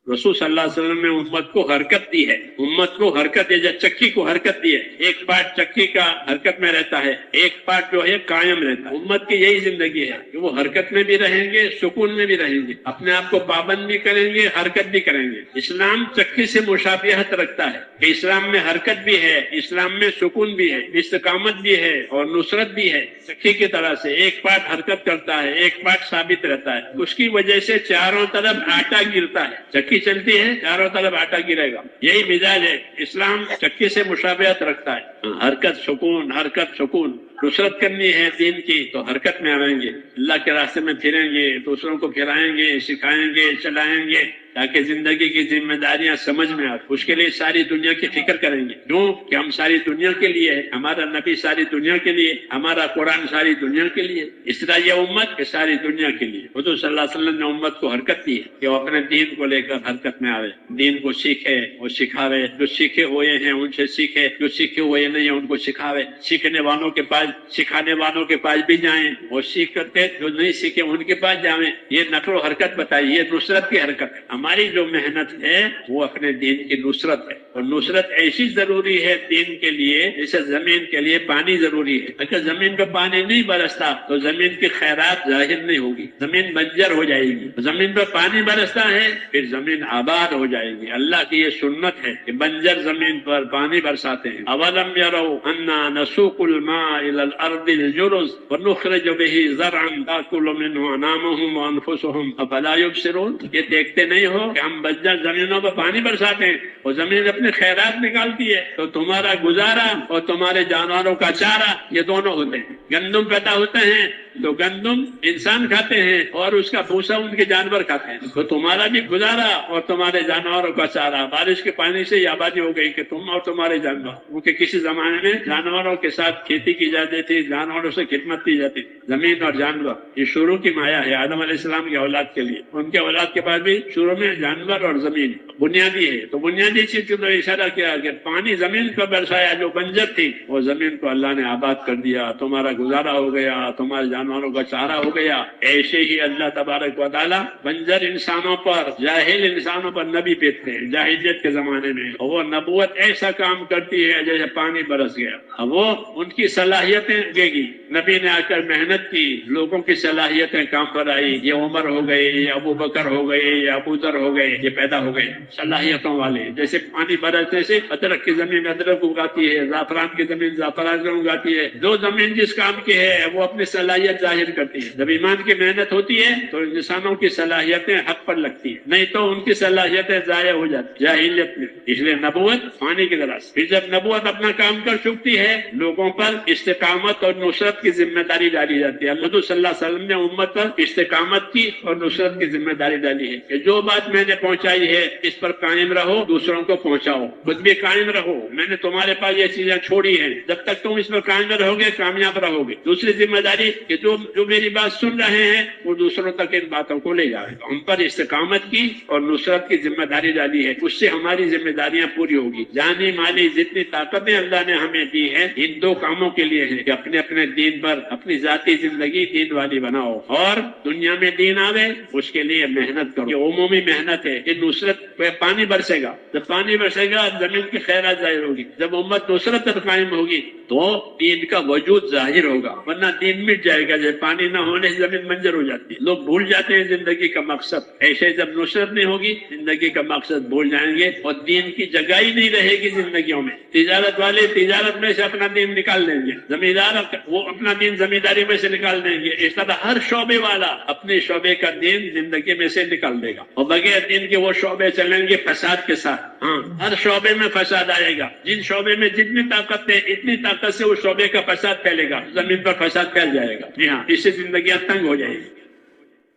رسول صلی اللہ علیہ وسلم نے امت کو حرکت دی ہے، امت کو حرکت ہے، جب چکی کو حرکت دی ہے، ایک پارٹ چکی کا حرکت میں رہتا ہے، ایک پارٹ جو ہے قائم رہتا ہے۔ امت کی یہی زندگی ہے کہ وہ حرکت میں بھی رہیں گے، سکون میں بھی رہیں گے، اپنے آپ کو پابند بھی کریں گے، حرکت بھی کریں گے۔ اسلام چکی سے مشابہت رکھتا ہے کہ اسلام میں حرکت بھی ہے، اسلام میں سکون بھی ہے، استقامت بھی ہے اور نصرت بھی ہے۔ چکی کی طرح سے ایک پارٹ حرکت کرتا ہے، ایک پارٹ ثابت رہتا ہے، اس کی وجہ سے چاروں طرف آٹا گرتا ہے۔ چکی چلتی ہے، چاروں طرف آٹا گرے گا، یہی مزاج ہے۔ اسلام چکی سے مشابہت رکھتا ہے، حرکت سکون، حرکت سکون۔ نصرت کرنی ہے دین کی تو حرکت میں آئیں گے، اللہ کے راستے میں پھریں گے، دوسروں کو پھرائیں گے، سکھائیں گے، چلائیں گے، تاکہ زندگی کی ذمہ داریاں سمجھ میں آئیں۔ اس کے لیے ساری دنیا کی فکر کریں گے، کیوں کہ ہم ساری دنیا کے لیے ہے، ہمارا نبی ساری دنیا کے لیے، ہمارا قرآن ساری دنیا کے لیے، اس طرح یہ امت ساری دنیا کے لیے۔ حضور صلی اللہ علیہ وسلم نے امت کو حرکت دی ہے کہ وہ اپنے دین کو لے کر حرکت میں آئے، دین کو سیکھے اور سکھاوے، جو سیکھے ہوئے ہیں ان سے سیکھے، جو سیکھے ہوئے نہیں ہیں ان کو سکھاوے، سیکھنے والوں کے پاس، سکھانے والوں کے پاس بھی جائیں، اور سیکھ کرتے جو نہیں سیکھے ان کے پاس جائیں۔ یہ نقل و حرکت بتائی، یہ نصرت کی حرکت ہے۔ ہماری جو محنت ہے وہ اپنے دین کی نصرت ہے، اور نصرت ایسی ضروری ہے دین کے لیے جیسے زمین کے لیے پانی ضروری ہے۔ اگر زمین پہ پانی نہیں برستا تو زمین کی خیرات ظاہر نہیں ہوگی، زمین بنجر ہو جائے گی۔ زمین پہ پانی برستا ہے پھر زمین آباد ہو جائے گی۔ اللہ کی یہ سنت ہے کہ بنجر زمین پر پانی برساتے ہیں۔ اولم یروا انا نسوق الماء الى الارض الجرز ونخرج به زرعا تاكل منه انامهم وانفسهم افلا يبصرون۔ یہ دیکھتے نہیں ہو کہ ہم بنجر زمینوں پر پانی برساتے ہیں اور زمین اپنے خیرات نکالتی ہے، تو تمہارا گزارا اور تمہارے جانوروں کا چارہ یہ دونوں ہوتے ہیں۔ گندم پیدا ہوتے ہیں تو گندم انسان کھاتے ہیں اور اس کا بھوسا ان کے جانور کھاتے ہیں، تو تمہارا بھی گزارا اور تمہارے جانوروں کا چارہ۔ بارش کے پانی سے یہ آبادی ہو گئی کہ تم اور تمہارے جانور، کیونکہ کسی زمانے میں جانوروں کے ساتھ کھیتی کی جاتی تھی، جانوروں سے خدمت کی جاتی تھی۔ زمین اور جانور یہ شروع کی مایا ہے آدم علیہ السلام کی اولاد کے لیے، ان کے اولاد کے بعد بھی شروع میں جانور اور زمین بنیادی ہے۔ تو بنیادی چیز کو اشارہ کیا کہ پانی زمین پر برسایا، جو بنجر تھی وہ زمین کو اللہ نے آباد کر دیا، تمہارا گزارا ہو گیا، تمہارے جانوروں کا چارہ ہو گیا۔ ایسے ہی اللہ تبارک و تعالی بنجر انسانوں پر، جاہل انسانوں پر نبی بھیجتے ہیں جاہلیت کے زمانے میں، اور وہ نبوت ایسا کام کرتی ہے جیسے پانی برس گیا۔ اب وہ ان کی صلاحیتیں دے گی، نبی نے آ کر محنت کی، لوگوں کی صلاحیتیں کام پر آئی، یہ عمر ہو گئے، یہ ابو بکر ہو گئے، یہ ابو ذر ہو گئے، یہ پیدا ہو گئے صلاحیتوں والے۔ جیسے پانی برسنے سے ادرک کی زمین ادرک اگاتی ہے، زعفران کی زمین زعفران اگاتی ہے، جو زمین جس کام کی ہے وہ اپنی صلاحیت ظاہر کرتی ہے۔ جب ایمان کی محنت ہوتی ہے تو انسانوں کی صلاحیتیں حق پر لگتی ہیں، نہیں تو ان کی صلاحیتیں ضائع ہو جاتی جاہلیت میں۔ اس لیے نبوت پانی کی طرح سے، پھر جب نبوت اپنا کام کر چکتی ہے لوگوں پر استقامت اور نصرت کی ذمہ داری ڈالی جاتی ہے۔ حضور صلی اللہ علیہ وسلم نے امت پر استقامت کی اور نصرت کی ذمہ داری ڈالی ہے کہ جو بات میں نے پہنچائی ہے اس پر قائم رہو، دوسروں کو پہنچاؤ، خود بھی قائم رہو۔ میں نے تمہارے پاس یہ چیزیں چھوڑی ہیں، جب تک تم اس پر قائم رہو گے کامیاب رہو گے۔ دوسری ذمہ داری کہ جو میری بات سن رہے ہیں وہ دوسروں تک ان باتوں کو لے جائیں۔ ہم پر استقامت کی اور نصرت کی ذمہ داری ڈالی ہے، اس سے ہماری ذمہ داریاں پوری ہوگی۔ جانی مالی جتنی طاقتیں اللہ نے ہمیں دی ہیں ان دو کاموں کے لیے ہیں کہ اپنے اپنے دین پر اپنی ذاتی زندگی دین والی بناؤ، اور دنیا میں دین آوے اس کے لیے محنت کرو۔ یہ عمومی محنت ہے کہ نصرت پہ پانی برسے گا، جب پانی برسے گا زمین کی خیرات ظاہر ہوگی، جب امت نصرت پر قائم ہوگی تو دین کا وجود ظاہر ہوگا، ورنہ دین مٹ جائے گا۔ جب پانی نہ ہونے سے زمین منجر ہو جاتی ہے، لوگ بھول جاتے ہیں زندگی کا مقصد۔ ایسے جب نصرت نہیں ہوگی زندگی کا مقصد بھول جائیں گے اور دین کی جگہ ہی نہیں رہے گی زندگیوں میں۔ تجارت والے تجارت میں سے اپنا دین نکال دیں گے، زمیندار وہ اپنا دین زمینداری میں سے نکال دیں گے، اس طرح ہر شعبے والا اپنے شعبے کا دین زندگی میں سے نکال دے گا، اور بغیر دین کے وہ شعبے چلیں گے فساد کے ساتھ۔ ہاں، ہر شعبے میں فساد آئے گا، جن شعبے میں جتنی طاقت ہے اتنی طاقت سے اس شعبے کا فساد پھیلے گا، زمین پر فساد پھیل جائے گا۔ جی ہاں، اس سے زندگیاں تنگ ہو جائیں گی۔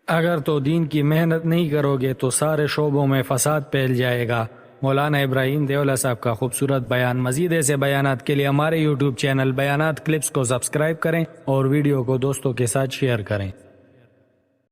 اگر تو دین کی محنت نہیں کرو گے تو سارے شعبوں میں فساد پھیل جائے گا۔ مولانا ابراہیم دیولہ صاحب کا خوبصورت بیان۔ مزید ایسے بیانات کے لیے ہمارے یوٹیوب چینل بیانات کلپس کو سبسکرائب کریں اور ویڈیو کو دوستوں کے ساتھ شیئر کریں۔